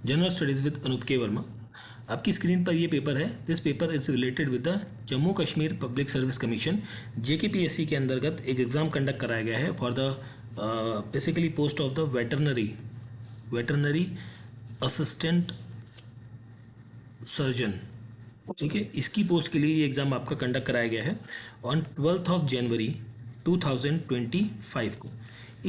General studies with Anoop के वर्मा। आपकी screen पर ये पेपर है। This paper is related with the Jammu Kashmir public service commission JKPSC के अंतर्गत एक एग्ज़ाम कंडक्ट कराया गया है for the basically post of the veterinary assistant surgeon. ठीक है, इसकी पोस्ट के लिए ये एग्ज़ाम आपका कंडक्ट कराया गया है ऑन 12 जनवरी 2025 को।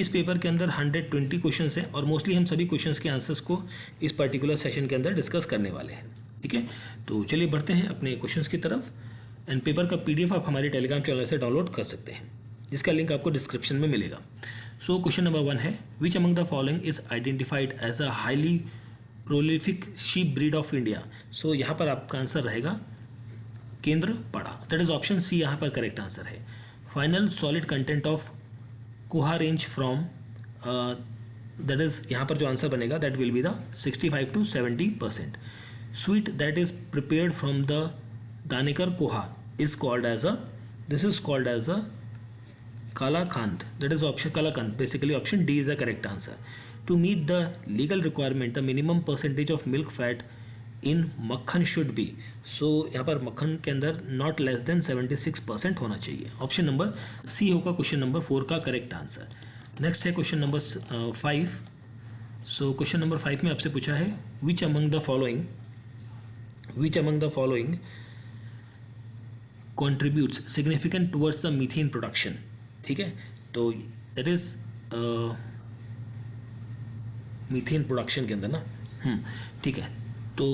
इस पेपर के अंदर 120 क्वेश्चंस हैं और मोस्टली हम सभी क्वेश्चंस के आंसर्स को इस पर्टिकुलर सेशन के अंदर डिस्कस करने वाले हैं। ठीक है, तो चलिए बढ़ते हैं अपने क्वेश्चंस की तरफ। एंड पेपर का PDF आप हमारे टेलीग्राम चैनल से डाउनलोड कर सकते हैं, जिसका लिंक आपको डिस्क्रिप्शन में मिलेगा। सो क्वेश्चन नंबर 1 है, which among the following is identified as a highly prolific sheep breed of India. So यहाँ पर आपका आंसर रहेगा Kendrapara, that is option C यहाँ पर करेक्ट आंसर है। Final solid content of khoa range from, that is यहाँ पर जो आंसर बनेगा that will be the 65 to 70%। Sweet that is prepared from the danedar khoa is called as a, this is called as a Kalakand, that is option Kalakand. Basically option D is the correct answer. To meet the legal requirement, the minimum percentage of milk fat in मक्खन should be. So यहाँ पर मक्खन के अंदर not less than 76% होना चाहिए। Option number C होगा question number 4 का करेक्ट आंसर। नेक्स्ट है question number 5। So question number 5 में आपसे पूछा है which among the following contributes significant towards the methane production। ठीक है, तो दैट इज मीथेन प्रोडक्शन के अंदर ना, ठीक है, तो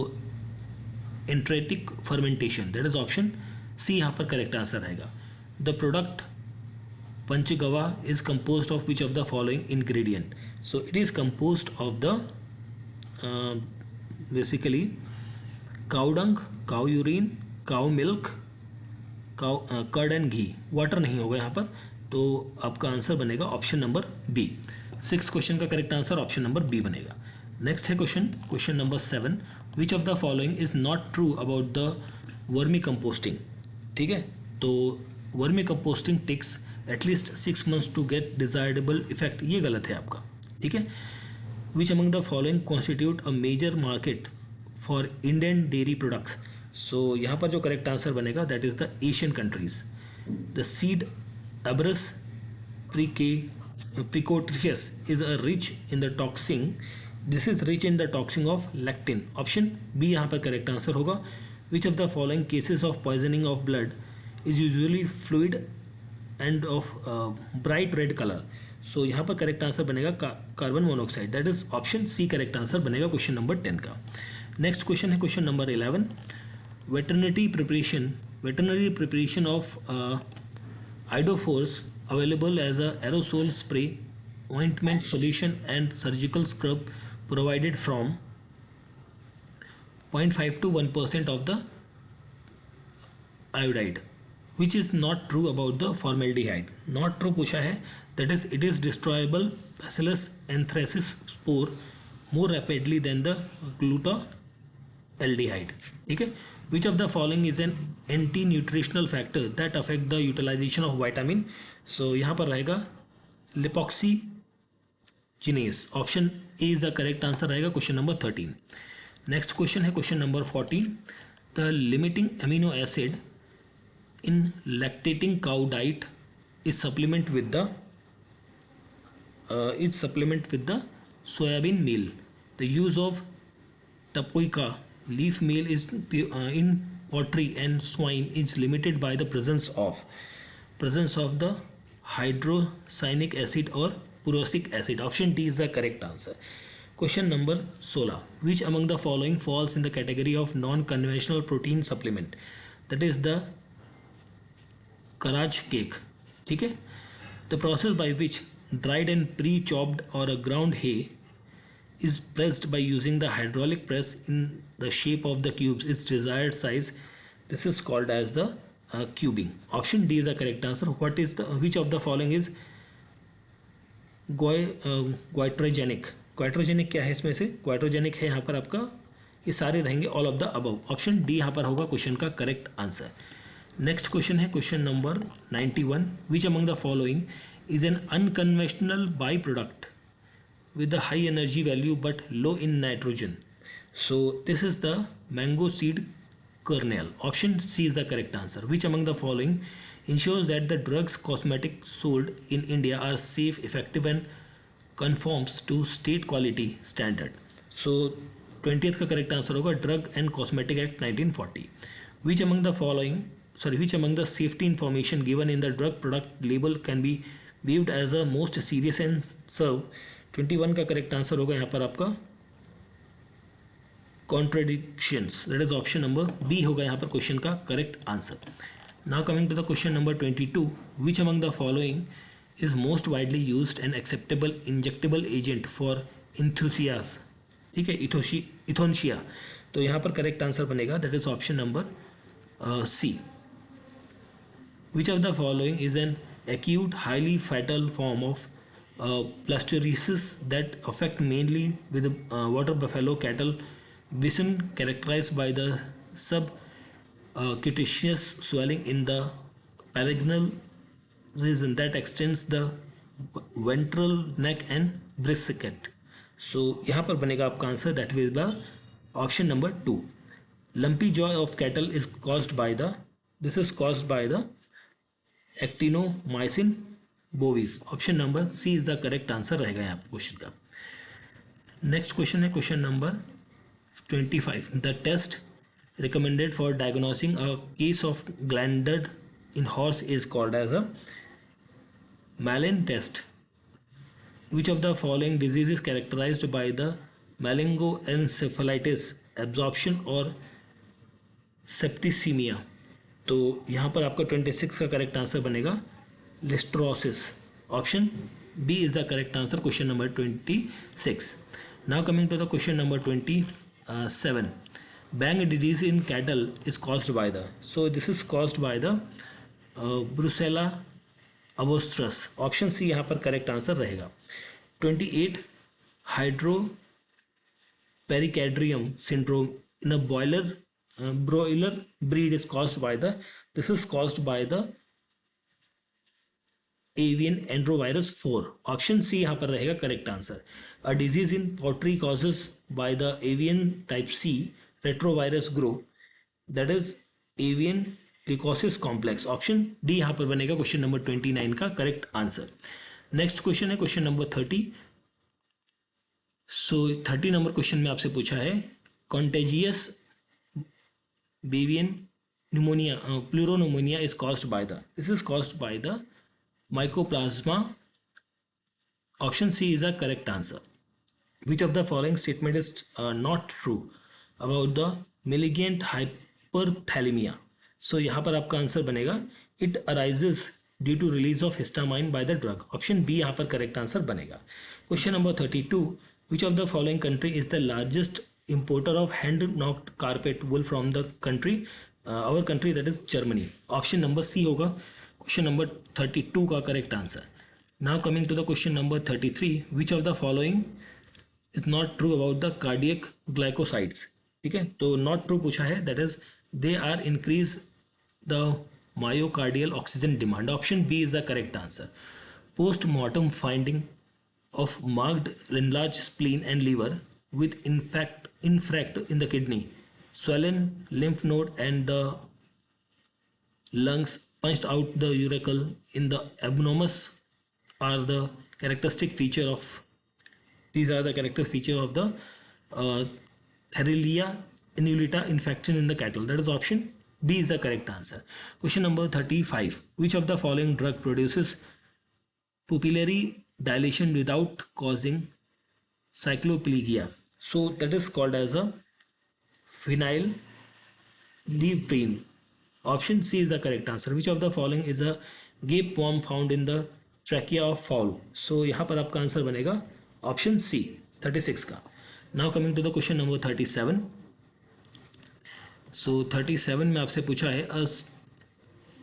enteric fermentation, that is option C यहाँ पर करेक्ट आंसर रहेगा। The product panchagavya is composed of which of the following ingredient. So it is composed of the basically cow dung, cow urine, cow milk, curd and ghee. Water नहीं होगा यहाँ पर, तो आपका answer बनेगा ऑप्शन नंबर बी। 6 क्वेश्चन का correct answer option number B बनेगा। Next है question number 7, which of the following is not true about the vermicomposting. ठीक है, तो vermicomposting takes at least 6 months to get desirable effect, ये गलत है आपका। ठीक है, which among the following constitute a major market for Indian dairy products. So यहाँ पर जो करेक्ट आंसर बनेगा that is the Asian countries. The seed Abrus precotrius is rich in the toxin. This is rich in the toxin of lectin. Option B यहाँ पर correct answer होगा। Which of the following cases of poisoning of blood is usually fluid and of bright red color? So यहाँ पर correct answer बनेगा carbon monoxide, that is option C correct answer बनेगा question number 10 का। Next question है question number 11, veterinary preparation of Iodophors available as a aerosol spray, ointment solution and surgical scrub provided from 0.5 to 1% of the iodide, which is not true about the formaldehyde. Not true पूछा है, that is it is destroyable Bacillus anthracis spore more rapidly than the glutaldehyde. ठीक है, which of the following is an anti-nutritional factor that affect the utilization of vitamin? So यहाँ पर रहेगा lipoxygenase, option A is the correct answer रहेगा question number 13। Next question है question number 40, the limiting amino acid in lactating cow diet is supplement with the soybean meal. The use of tapioca leaf meal is in poultry and swine is limited by the presence of the hydrocyanic acid or prussic acid. Option D is the correct answer. Question number 16, which among the following falls in the category of non-conventional protein supplement? That is the Karaj cake. ठीक है, the process by which dried and pre-chopped or a ground hay is pressed by using the hydraulic press in the shape of the cubes its desired size. This is called as the cubing. Option D is the correct answer. Which of the following is goitrogenic? Goitrogenic क्या है इसमें से? Goitrogenic है यहाँ पर आपका, ये सारे रहेंगे all of the above. Option D यहाँ पर होगा क्वेश्चन का करेक्ट आंसर। नेक्स्ट क्वेश्चन है question number 91, which among the following is N unconventional by product with a high energy value but low in nitrogen. So this is the mango seed kernel. Option C is the correct answer. Which among the following ensures that the drugs cosmetic sold in India are safe, effective and conforms to state quality standard? So 20th का correct answer होगा Drug and Cosmetic Act 1940. Which among the following, which among the safety information given in the drug product label can be viewed as a most serious and serve? 21 का correct answer होगा यहाँ पर आपका contradictions, that is option number B होगा यहाँ पर question का correct answer. Now coming to the question number 22. Which among the following is most widely used and acceptable injectable agent for इंथुसियास? ठीक है, इथोनशिया. तो यहाँ पर करेक्ट आंसर बनेगा that is option number C. Which of the following is an acute highly fatal form of plasturiosis that affect mainly with water buffalo cattle bison, characterized by the subcutaneous swelling in the perineal region that extends the ventral neck and brisket. So यहाँ पर बनेगा आपका answer that will B option number 2. lumpy jaw of cattle is caused by the, this is caused by the actinomycin bovis. Option number C is the correct answer रहेगा यहाँ पर question का. Next question है question number 25. The test recommended for diagnosing a case of glander in horse is called as a mallein test. Which of the following disease is characterized by the meningoencephalitis, absorption और septicemia? तो यहाँ पर आपका 26 का correct answer बनेगा listeriosis. Option B is the correct answer question number 26. Now coming to the question number 27. Bang disease in cattle is caused by the, so this is caused by the Brucella abortus. Option C यहाँ पर correct answer रहेगा. 28. Hydropericardium syndrome in a broiler breed is caused by the, this is caused by the avian enterovirus 4. Option C यहाँ पर रहेगा correct answer. A disease in poultry causes by the avian type C retrovirus group, that is avian leukosis complex. Option D यहाँ पर बनेगा question number 29 का correct answer. Next question है question number 30. सो 30 number question में आपसे पूछा है contagious Bavian pneumonia, pleuropneumonia is caused by the, this is caused by the mycoplasma. Option C is the correct answer. Which of the following statement is not true about the malignant hyperthalassemia? So यहाँ पर आपका answer बनेगा it arises due to release of histamine by the drug. Option B यहाँ पर correct answer बनेगा. Question number 32. Which of the following country is the largest importer of hand knocked carpet wool from the country, our country, that is Germany? Option number C होगा question number 32 का correct answer. Now coming to the question number 33. Which of the following is not true about the cardiac glycosides? ठीक है, तो not true पूछा है, that is they are increase the myocardial oxygen demand. Option B is the correct answer. Postmortem finding of marked enlarged spleen and liver with infract in the kidney, swollen lymph node and the lungs, punched out the urachal in the abdominis are the characteristic feature of, these are the characteristic feature of the Therilia inulita infection in the cattle. That is option B is the correct answer. Question number 35. Which of the following drug produces pupillary dilation without causing cycloplegia? So that is called as a phenylephrine. Option C is the correct answer. Which of the following is a gape worm found in the trachea of fowl? So यहाँ पर आपका answer बनेगा option C 36 का. Now coming to the question number 37. So 37 में आपसे पूछा है a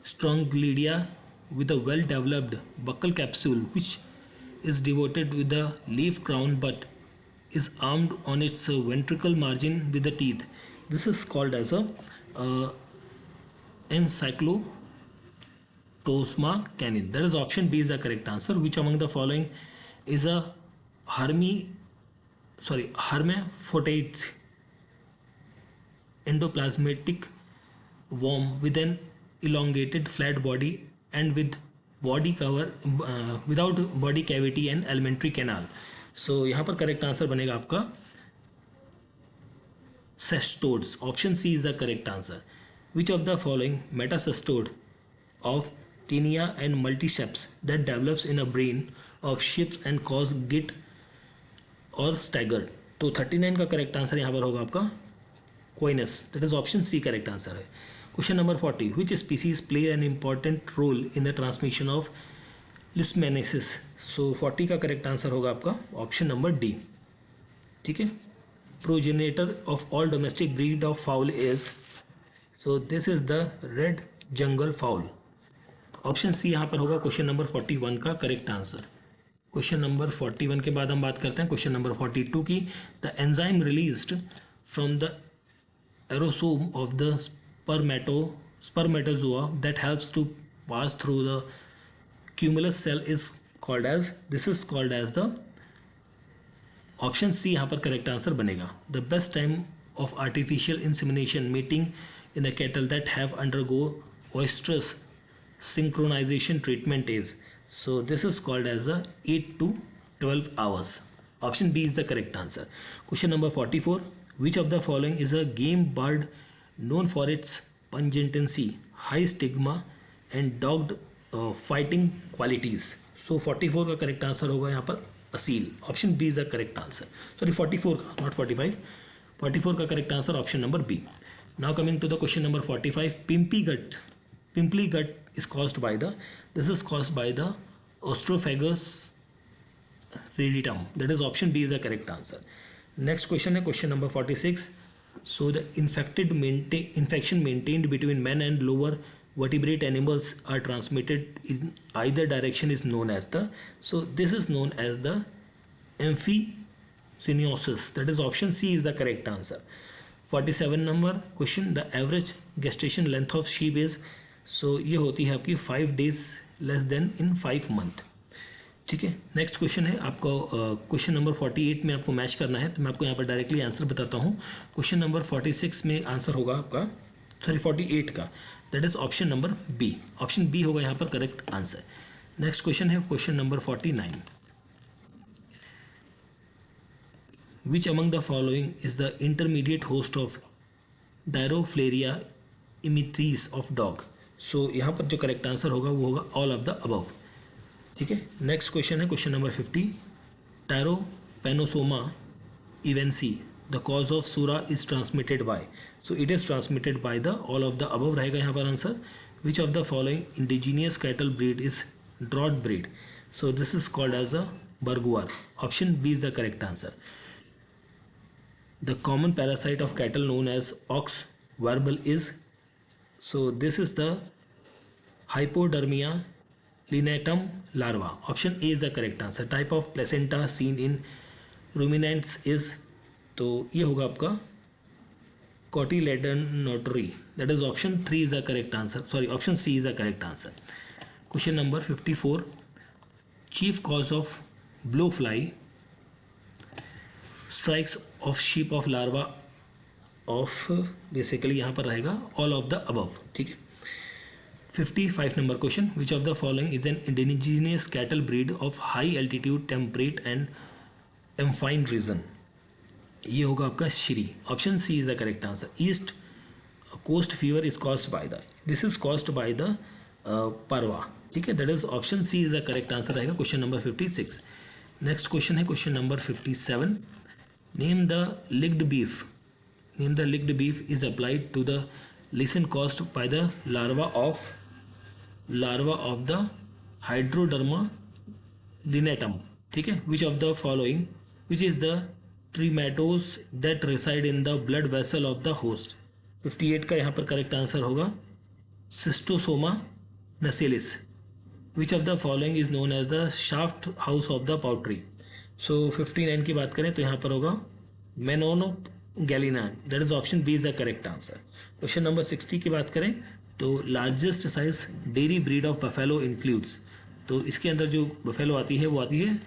Strongylidia with a well developed buccal capsule which is devoted with the leaf crown but is armed on its ventricle margin with the teeth. This is called as a Encycloptosma canin. That is option B is the correct answer. Which among the following is a hermaphrodite? endoplasmatic worm with an elongated flat body and with body cover without body cavity and alimentary canal. So यहाँ पर correct answer बनेगा आपका cestodes. Option C is the correct answer. Which of the following metacestode of tinea and multiceps that develops in a brain of ships and cause git और staggered? तो 39 का correct answer यहाँ पर होगा आपका कोइनस. That is option C correct answer है. Question number 40. Which species play an important role in the transmission of leishmaniasis? So 40 का करेक्ट आंसर होगा आपका ऑप्शन नंबर डी. ठीक है. Progenitor of all domestic breed of fowl is, so this is the red jungle fowl. Option C यहाँ पर होगा question number 41 का correct answer. Question number 41 के बाद हम बात करते हैं क्वेश्चन नंबर 42 की. The enzyme released from the aerosome of the spermatozoa that helps to pass through the cumulus cell is called as, this is called as the, option C यहाँ पर correct answer बनेगा. The best time of artificial insemination mating in a cattle that have undergo oestrus synchronization treatment is, so this is called as a 8 to 12 hours. Option B is the correct answer. Question number 44. Which of the following is a game bird known for its pungency, high stigma and dogged fighting qualities? So 44 का correct answer होगा यहाँ पर Aseel. Option B is the correct answer. Sorry 44 का, not 45. 44 का correct answer option number B. Now coming to the question number 45. Pimply gut is caused by the, this is caused by the Ostrophagus reditum. That is option B is the correct answer. Next question है question number 46. So the infection maintained between men and lower vertebrate animals are transmitted in either direction is known as the, so this is known as the amphicynosis. That is option C is the correct answer. 47 number question. The average gestation length of sheep is, so ये होती है आपकी 5 days less than in 5 month. ठीक है. Next question है आपको question number 48 में आपको मैच करना है, तो मैं आपको यहाँ पर डायरेक्टली आंसर बताता हूँ. क्वेश्चन नंबर 46 में आंसर होगा आपका, सॉरी 48 का, that is option number B. Option B होगा यहाँ पर करेक्ट आंसर. नेक्स्ट क्वेश्चन है question number 49. Which among the following is the intermediate host of Dirofilaria immitis of dog? So यहाँ पर जो करेक्ट आंसर होगा वो होगा ऑल ऑफ द अबव. ठीक है. नेक्स्ट क्वेश्चन है question number 50. Trypanosoma evansi the cause of surra is transmitted by? So it is transmitted by the all of the above रहेगा यहाँ पर answer. Which of the following indigenous cattle breed is draught breed? So this is called as a Bargur. Option B is the correct answer. The common parasite of cattle known as ox warble is, so this is the हाइपोडर्मिया लिनेटम larva. Option A is the correct answer. Type of placenta seen in ruminants is, तो ये होगा आपका cotyledonotary. That is option 3 is the correct answer. Sorry, option C is the correct answer. Question number 54. Chief cause of blowfly strikes of sheep of larva of, basically यहाँ पर रहेगा all of the above. ठीक है. 55 number question. Which of the following is an indigenous cattle breed of high altitude temperate and amphibian region? ये होगा आपका Shri. Option C is the correct answer. East coast fever is caused by the, this is caused by the parva. ठीक है. That is option C is the correct answer रहेगा question number 56. Next question है question number 57. Name the licked beef. Name the licked beef is applied to the lesion caused by the larva of the Hydroderma lineatum. ठीक है. which of the following, which is the trematose that reside in the blood vessel of the host? 58 का यहाँ पर correct answer होगा Schistosoma nasalis. which of the following is known as the shaft house of the poultry? so 59 की बात करें तो यहाँ पर होगा Menonogallina. that is option B is the correct answer. Question number 60 की बात करें तो largest size dairy breed of buffalo includes, तो इसके अंदर जो बफेलो आती है वो आती है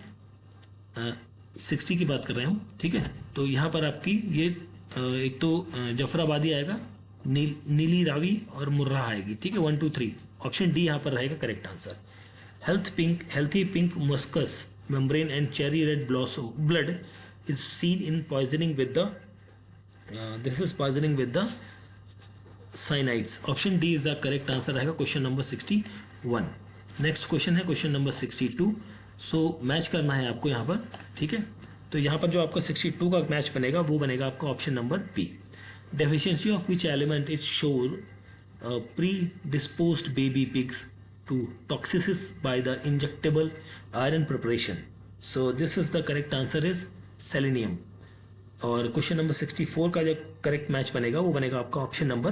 60 की बात कर रहे हूँ. ठीक है. तो यहाँ पर आपकी ये एक तो जफराबादी आएगा, नीली रावी और मुर्रा आएगी, ठीक है, 1 2 3। ऑप्शन डी यहाँ पर रहेगा correct answer. Healthy pink mucous membrane and cherry red blossom blood is seen in poisoning with the this is poisoning with the cyanides. Option D is the correct answer रहेगा question number 61। Next question है question number 62। So match करना है आपको यहाँ पर, ठीक है। तो यहाँ पर जो आपका 62 का मैच बनेगा वो बनेगा आपका option number B. Deficiency of which element is shore predisposed baby pigs to toxicosis by the injectable iron preparation. So this is the correct answer is selenium. और क्वेश्चन नंबर 64 का जो correct match बनेगा वो बनेगा आपका option number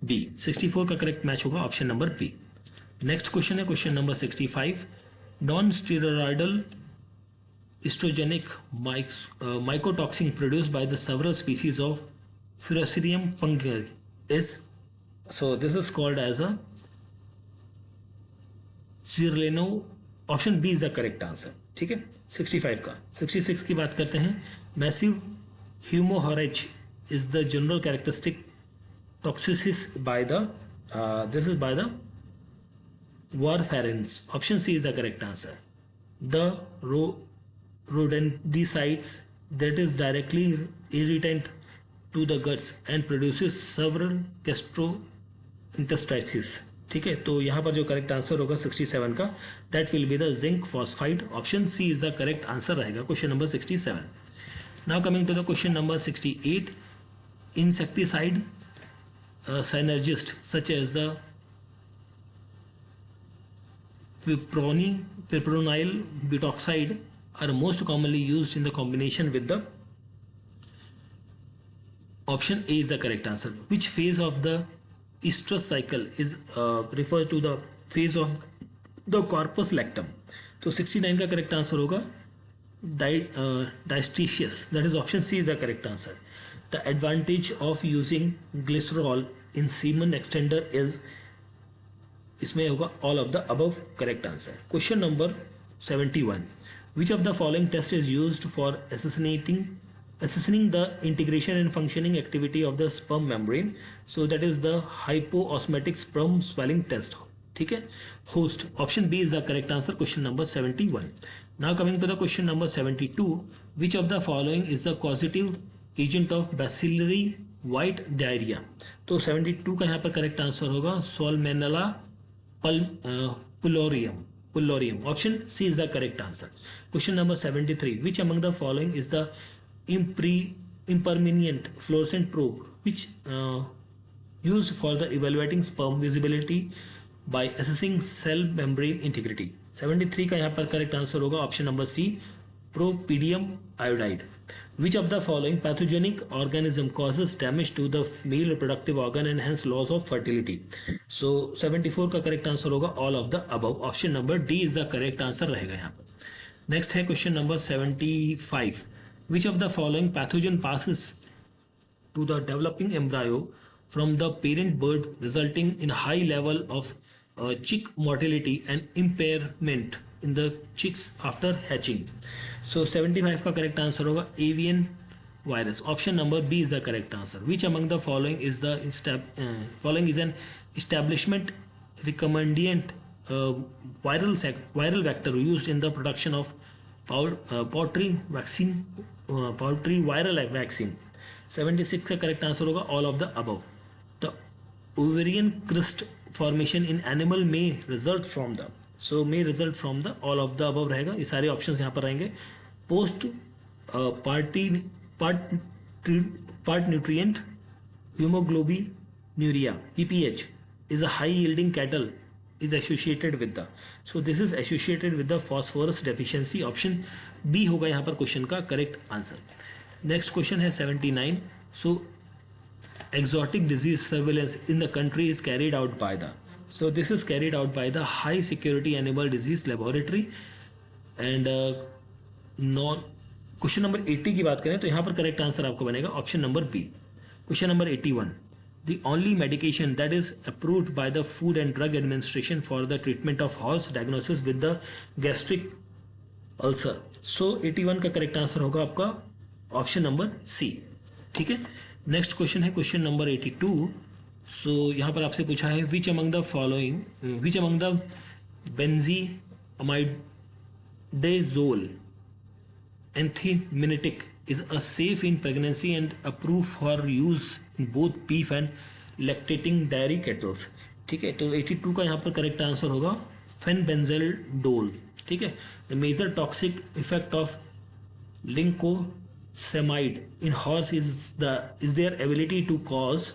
B. 64 का correct match होगा option number B. Next question है question number 65। Non steroidal estrogenic mycotoxin produced by the several species of Fusarium fungi is, so this is called as a Zirleno. Option B is the correct answer, ठीक है। 65 का 66 की बात करते हैं। Massive haemorrhage is the general characteristic toxicosis by the this is by the warfarins. Option C is the correct answer. The rodenticides that is directly irritant to the guts and produces several gastroenteritis, ठीक है। तो यहाँ पर जो correct answer होगा 67 का, that will be the zinc phosphide. Option C is the correct answer रहेगा question number 67। Now coming to the question number 68। Insecticide synergist such as the piperonyl butoxide are most commonly used in the combination with the, option A is the correct answer. Which phase of the estrous cycle is refers to the phase of the corpus lactum? तो 69 का correct answer होगा diastasis, that is option C is the correct answer. The advantage of using glycerol in semen extender is, इसमें होगा all of the above correct answer. Question number 71. Which of the following test is used for assessing the integration and functioning activity of the sperm membrane? So that is the hypoosmotic sperm swelling test, ठीक है। Host, option B is the correct answer, question number 71. Now coming to the question number 72. Which of the following is the causative agent of bacillary white diarrhea? तो 72 का यहाँ पर correct answer होगा Salmonella Pullorum. Option C is the correct answer. Question number 73. Which among the following is the impermanent fluorescent probe which used for the evaluating sperm visibility by assessing cell membrane integrity? 73 का यहाँ पर correct answer होगा option number C, propidium iodide. Which of the following pathogenic organism causes damage to the male reproductive organ and hence loss of fertility? So 74 का correct answer होगा all of the above. Option number D is the correct answer रहेगा यहाँ पर। Next है question number 75. Which of the following pathogen passes to the developing embryo from the parent bird resulting in high level of chick mortality and impairment in the chicks after hatching? So 75 का correct answer होगा avian virus. Option number B is the correct answer. Which among the following is an establishment recombinant viral vector used in the production of poultry viral vaccine? 76 का correct answer होगा all of the above. The ovarian cyst formation in animal may result from the, so may result from the all of the above रहेगा। ये सारे options यहाँ पर रहेंगे। Postparturient haemoglobinuria PPH is a high yielding cattle is associated with the, so this is associated with the phosphorus deficiency. Option B होगा यहाँ पर question का करेक्ट आंसर। नेक्स्ट क्वेश्चन है 79. So exotic disease surveillance in the country is carried out by the, so this is carried out by the high security animal disease laboratory and non. Question number 80 की बात करें तो यहाँ पर correct answer आपको बनेगा option number B. Question number 81. The only medication that is approved by the Food and Drug Administration for the treatment of horse diagnosis with the gastric ulcer. So 81 का correct answer होगा आपका option number C, ठीक है। Next question है question number 82। So यहाँ पर आपसे पूछा है which among the following, which among the benzimidazole anthelmintic is a safe in pregnancy and approved for use in both beef and lactating dairy cattle। ठीक है, तो 82 का यहाँ पर करेक्ट आंसर होगा फेनबेंजोल। ठीक है, the major toxic effect of lincosamide in horse is their ability to cause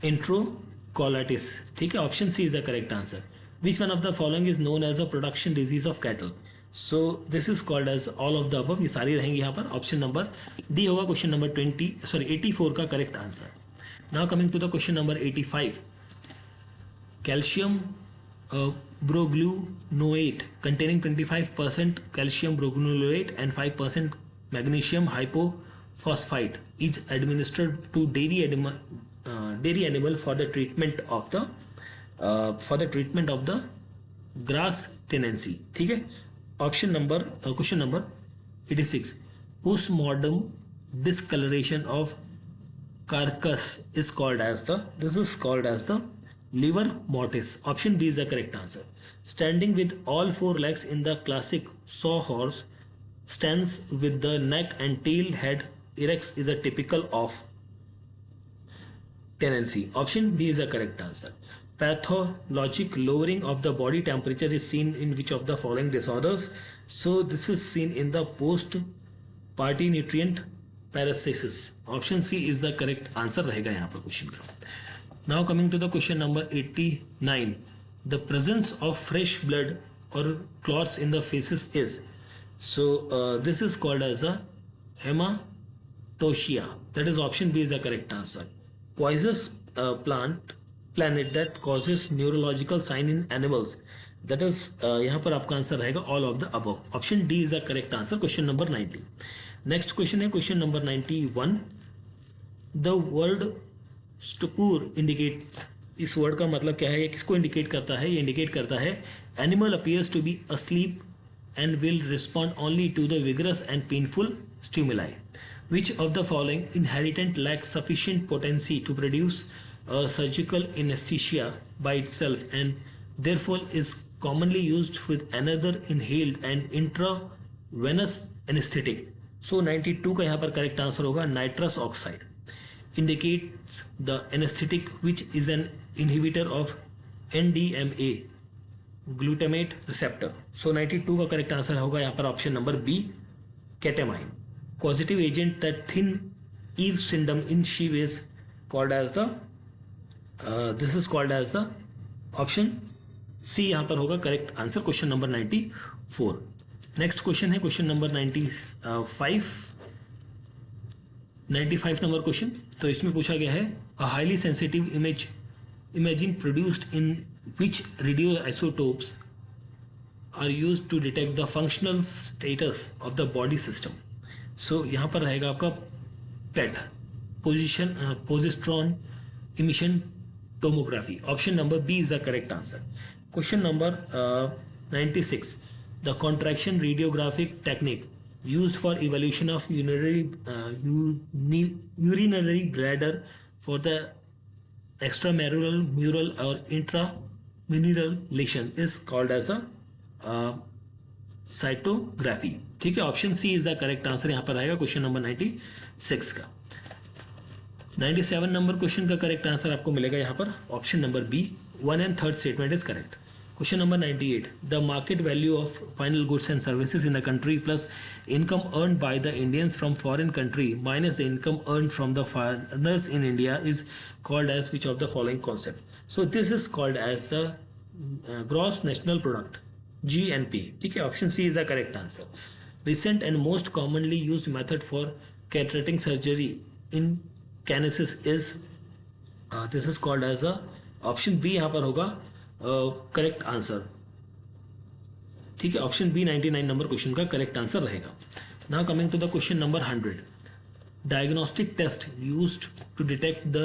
enterocolitis. ठीक है, option C is the correct answer. Which one of the following is known as a production disease of cattle. So this is called as all of the above. ये सारी रहेंगी यहाँ पर। Option number D होगा question number 84 का correct answer. Now coming to the question number 85। Calcium borogluconate containing 25% calcium bromelates and 5% magnesium hypophosphite is administered to dairy animal for the treatment of the grass tendency। ठीक है, option number question number 86। postmortem discoloration of carcass is called as the liver mortis। option D is the correct answer। Standing with all four legs in the classic sawhorse stands with the neck and tail head erect is a typical of tendency। option B is the correct answer। Pathologic lowering of the body temperature is seen in which of the following disorders? So this is seen in the post party nutrient paralysis। option C is the correct answer रहेगा यहाँ पर question का। Now coming to the question number 89, the presence of fresh blood or clots in the feces is, so this is called as a hematochia। that is option B is the correct answer। Poisonous planet that causes neurological sign in animals, that is यहाँ पर आपका answer रहेगा all of the above। option D is the correct answer question number 90। next question है question number 91। the word स्टुपूर indicates, इस word का मतलब क्या है, ये किसको इंडिकेट करता है? ये इंडिकेट करता है animal appears to be asleep and will respond only to the vigorous and painful stimuli. Which of the following inherent lack sufficient potency to produce surgical anaesthesia by itself and therefore is commonly used with another inhaled and intravenous anaesthetic. So 92 का यहाँ पर correct answer होगा nitrous oxide. indicates the anesthetic which is an inhibitor of NDMA glutamate receptor। so 92 का correct answer होगा यहाँ पर option number B ketamine. causative agent that thin Eves syndrome in sheep is called as the this is called as the option C यहाँ पर होगा correct answer question number 94। Next question है question number 95 number question. तो इसमें पूछा गया है a highly sensitive imaging produced in which radioisotopes are used to detect the functional status of the body system. So यहाँ पर रहेगा आपका PET positron emission tomography. Option number B is the correct answer. Question number 96 the contraction radiographic technique used for evaluation of urinary bladder for the extramural or intramural lesion is called as a cytography। ठीक है, option C is the correct answer यहाँ पर आएगा question number 96 का। 97 number question का correct answer आपको मिलेगा यहाँ पर option number B 1 and 3rd statement is correct. Question number 98. The market value of final goods and services in the country plus income earned by the Indians from foreign country minus the income earned from the foreigners in India is called as which of the following concept? So this is called as the gross national product, GNP। ठीक है, option C is the correct answer। Recent and most commonly used method for cataract surgery in cases is this is called as a option B यहाँ पर होगा correct answer. ठीक है, option B 99 number question का correct answer रहेगा। Now coming to the question number 100। Diagnostic test used to detect the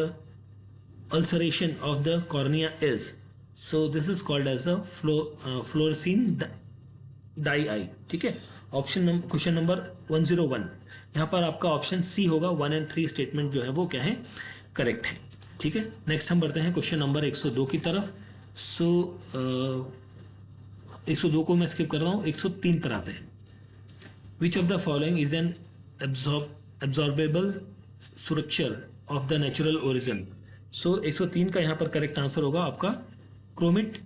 ulceration of the cornea is, so this is called as a fluorescein dye eye. ठीक है, option question number 101। यहाँ पर आपका option C होगा, 1 और 3 statement जो है वो क्या है, करेक्ट है। ठीक है, नेक्स्ट हम बढ़ते हैं क्वेश्चन नंबर 102 की तरफ। सो 102 को मैं स्किप कर रहा हूँ, 103 पर आते हैं। Which of the following is an absorbable structure of the natural origin. So 103 का यहाँ पर करेक्ट आंसर होगा आपका क्रोमिट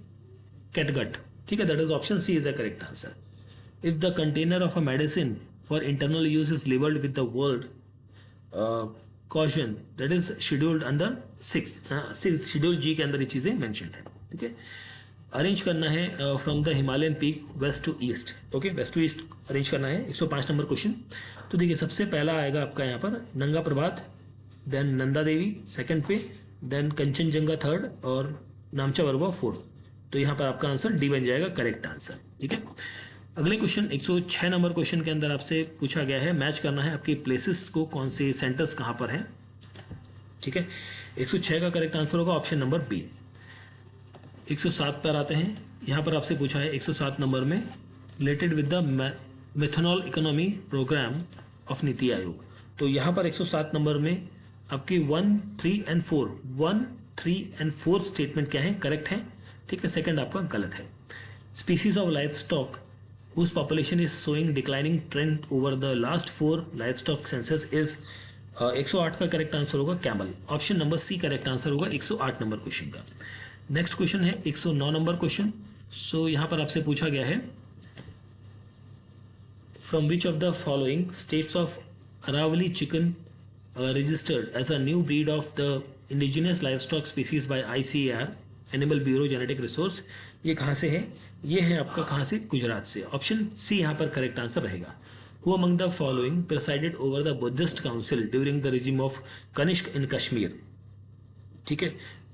कैटगट। ठीक है, that is option C is the correct answer. If the container of a medicine for internal use is labelled with the word caution, that is scheduled under 6 schedule G के अंदर ये चीज़ें mention है। ठीक है, arrange करना है from the Himalayan peak west to east. Okay, west to east arrange करना है, 105 नंबर क्वेश्चन। तो देखिए सबसे पहला आएगा आपका यहाँ पर नंगा प्रभात, देन नंदा देवी सेकंड पे, देन कंचनजंगा थर्ड और नामचा बरुआ फोर्थ। तो यहाँ पर आपका आंसर डी बन जाएगा करेक्ट आंसर। ठीक है, अगले क्वेश्चन 106 नंबर क्वेश्चन के अंदर आपसे पूछा गया है मैच करना है आपके प्लेसेस को, कौन से सेंटर्स कहाँ पर हैं। ठीक है, 106 का करेक्ट आंसर होगा ऑप्शन नंबर बी। 107 पर आते हैं, यहाँ पर आपसे पूछा है 107 नंबर में related with the methanol economy programme of NITI Aayog. तो यहाँ पर 107 नंबर में आपकी 1, 3 एंड 4 स्टेटमेंट क्या है, करेक्ट है। ठीक है, सेकंड आपका गलत है। Species of life stock whose population is showing declining trend over the last 4 livestock census is 108 का करेक्ट आंसर होगा camel. Option number C correct answer होगा 108 नंबर क्वेश्चन का। नेक्स्ट क्वेश्चन है 109 नंबर क्वेश्चन। सो यहाँ पर आपसे पूछा गया है from which of the following states of Aravali chicken registered as a new breed of the indigenous livestock species by ICAR animal bureau genetic resource. ये कहाँ से है, ये है आपका कहाँ से, गुजरात से। ऑप्शन सी यहाँ पर करेक्ट आंसर रहेगा। Who among the following presided over the Buddhist council during the regime of Kanishka in Kashmir. ठीक है,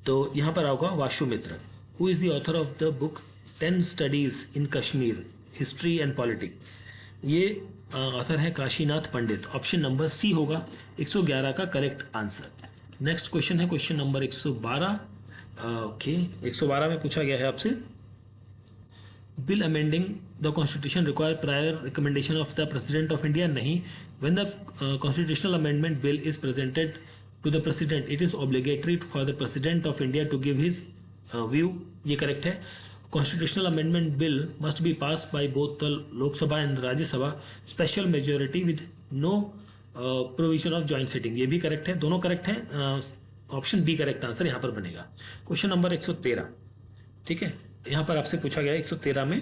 तो यहाँ पर आओगा Vasumitra. Who is the author of the book 10 studies in Kashmir history and politics. ये ऑथर है Kashinath Pandit. Option number C होगा 111 का करेक्ट आंसर। नेक्स्ट क्वेश्चन है क्वेश्चन नंबर 112। ओके, 112 में पूछा गया है आपसे bill amending the constitution require prior recommendation of the president of India. नहीं, when the constitutional amendment bill is presented to the president it is obligatory for the president of India to give his view. ये correct है। Constitutional amendment bill must be pass by both the Lok Sabha and Rajya Sabha special majority with no provision of joint sitting. ये भी correct है, दोनों correct हैं। Option B correct answer यहाँ पर बनेगा। Question number 113। ठीक है, यहाँ पर आपसे पूछा गया 113 में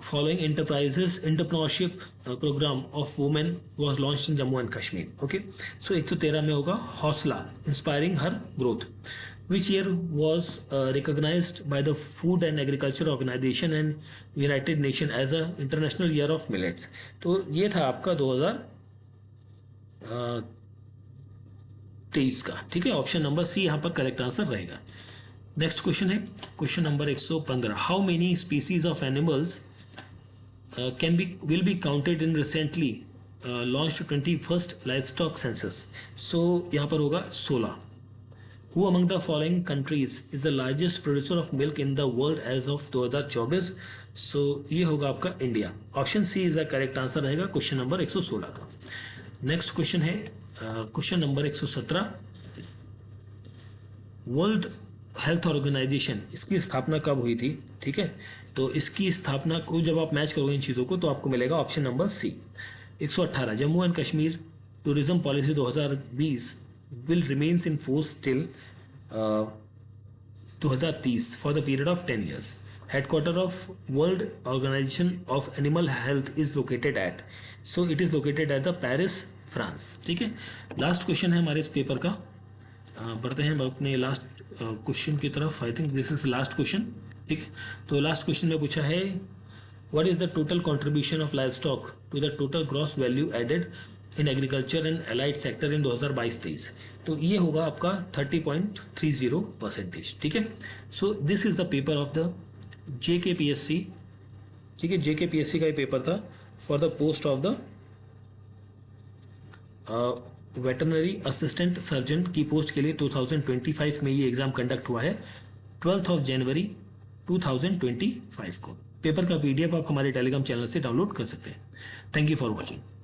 following enterprises entrepreneurship programme of women was launched in Jammu and Kashmir. Okay, so 113 में होगा Hausla inspiring her growth. Which year was recognised by the Food and Agriculture Organisation and United Nation as a international year of millets. तो ये था आपका 2023 का। ठीक है, option number C यहाँ पर करेक्ट आंसर रहेगा। नेक्स्ट क्वेश्चन है question number 115। How many species of animals will be counted in recently launched 21st livestock census. So यहाँ पर होगा 16। Who among the following countries is the largest producer of milk in the world as of 2024। So ये होगा आपका India. Option C is the correct answer रहेगा question number 116 का। Next question है question number 117। World health organisation, इसकी स्थापना कब हुई थी। ठीक है, तो इसकी स्थापना को जब आप मैच करोगे इन चीज़ों को तो आपको मिलेगा option number C. 118 Jammu and Kashmir tourism policy 2020 will remains in force till 2030 for the period of 10 years। Headquarter of world organisation of animal health is located at, so it is located at the Paris, France. ठीक है, last question है हमारे इस paper का। बढ़ते हैं अपने last question की तरफ। I think this is last question. ठीक है, तो लास्ट क्वेश्चन में पूछा है what is the total contribution of livestock to the total gross value added in agriculture and allied sector in 2022-23। तो ये होगा आपका 30.30%। ठीक है, so this is the paper of the JKPSC। ठीक है, JKPSC का ये पेपर था for the post of the veterinary assistant surgeon की पोस्ट के लिए 2025 में ये एग्जाम कंडक्ट हुआ है 12 जनवरी 2025 को। पेपर का PDF आप हमारे टेलीग्राम चैनल से डाउनलोड कर सकते हैं। Thank you for watching.